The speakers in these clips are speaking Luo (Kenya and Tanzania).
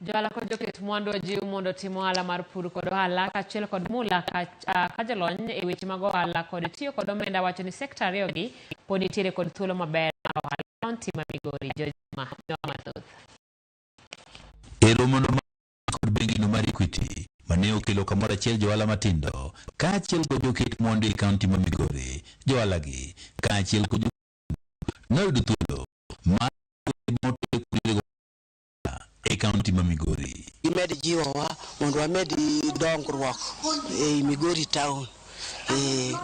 Joala ko joket mondo jiw mondo timo ohala mar pur kod ohala kaachiel kod mula ka jalony e weche mag ohala kod tiyo kod omenda wacho ni sekta ariyogi pod nitiere kod thuolo maber mar ohala kaunti ma Migori. Jojma mathoth. Romono kod bengi no mar Equity mane okelo kamoro achiel johala matindo kaachiel kod joket mondo e kaunti ma Migori. Johala gi kaachiel kod noyudo thuolo mar e kaunti ma Migori. Imed jiwowa mondo wamed dongruok e Migori town.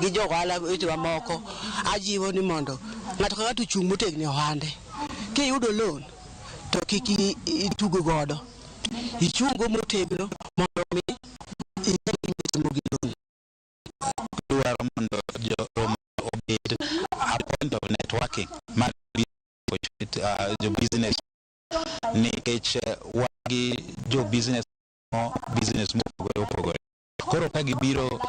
Gi johala wetewa moko ajiwo ni mondo ng'ato ka ng'ato chung' motegno ohande. Kiyudo loan to kik itugo godo. Ichungo motegno mondo mi itimo gi loan. Dwaro mondo obed a point of networking mag jo business nikech wagi jo business mopogore. Koro ka gibiro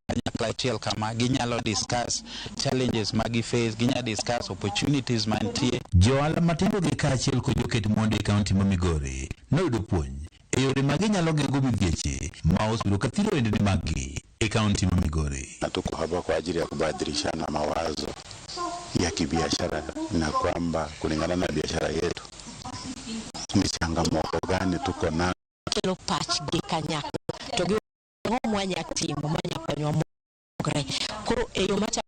kanyakla achiel kama ginyalo discuss challenges magi face, ginyalo discuss opportunities mantie. Johala matindo gi kaachiel kod joket mondo e kaunti ma Migori noyudo puonj e yore ma ginyalo geng'o midhieche ma osudo ka thiro wendeni maggi e kaunti ma Migori. Tuko hapa kwa ajili ya kubadilishana mawazo ya kibiashara na kwamba kulingana na biashara yetu ni changamoto gani tuko na kelo patch gi kanyakla to gi mwanya timo manya konyo mogre koro e yo macha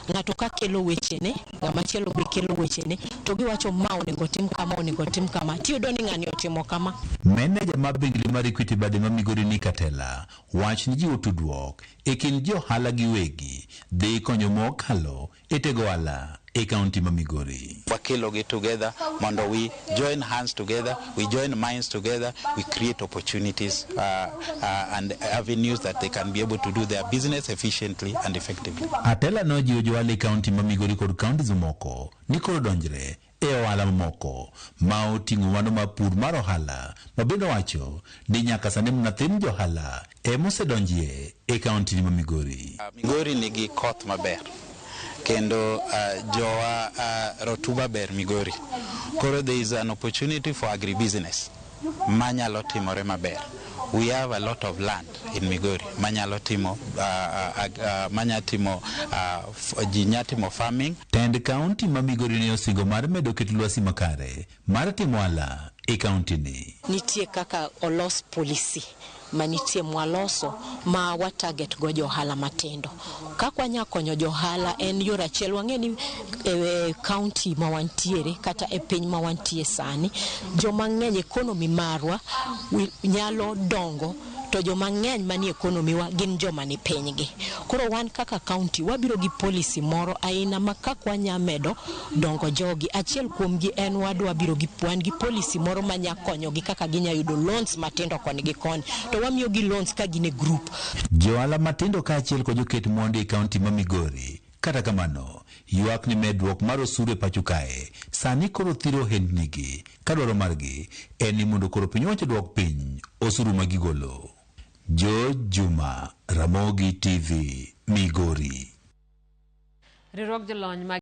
ng'ato ka kelo wechene ng'ama chielo be kelo wechene to giwacho ma onego tim kama tiyudo ni ng'ani otimo kama. Meneja mar bengi mar Equity bade ma Migori ni Katela wach ni jiwo tudruok e kind johala gi wegi dhi konyo mokalo e tego ohala e kaunti ma Migori. Wakelo gi together mondo we join hands together, we join minds together, we create opportunities and avenues that they can be able to do their business efficiently and effectively. Atela no jiwo johala e kaunti ma Migori kod kaunti moko ni koro donjre e ohala moko ma oting'o mano ma pur mar ohala ma bende wacho ni nyaka sani mnathin johala e mosedonjie e kaunti ma Migori. Migori nigi koth maber kendo jowa rotuba ber Migori. Koro there is an opportunity for agribusiness manyalo timore maber. We have a lot of land in Migori manyalo timo jinyatimo farming. Tend kaunti ma Migori ne osingo mar medo keto lwasi makare mar timo ohala e kaunti ni. Nitie kaka olos policy manitie mwaloso ma wa target go johala matindo. Kakwa nya konyo johala en yora achiel wang'eni e county ma wantiere kata e piny ma wantie sani joma ng'eny economy marwa nyalo dongo to joma ng'eny manie economy wa gin joma ni piny gi. Koro wan kaka county wabiro gi policy moro aina ma kakwa nya medo dongo jogi achiel kuom gi en wadwa biro gi puan gi policy moro manya konyo gi kaka ginya yudo loans matindo koni gi koni to wamiyo gi loans ka gine group. Johala matindo kaachiel kod joket mondo e kaunti ma Migori kata kamano ywak ni medruok mar osuru e pacho kae sani koro thiro ohendnigi ka dwaro margi en ni mondo koro piny owacho dwok piny osuru ma gigolo. Juma Ramogi TV Migori. Riwruok jolony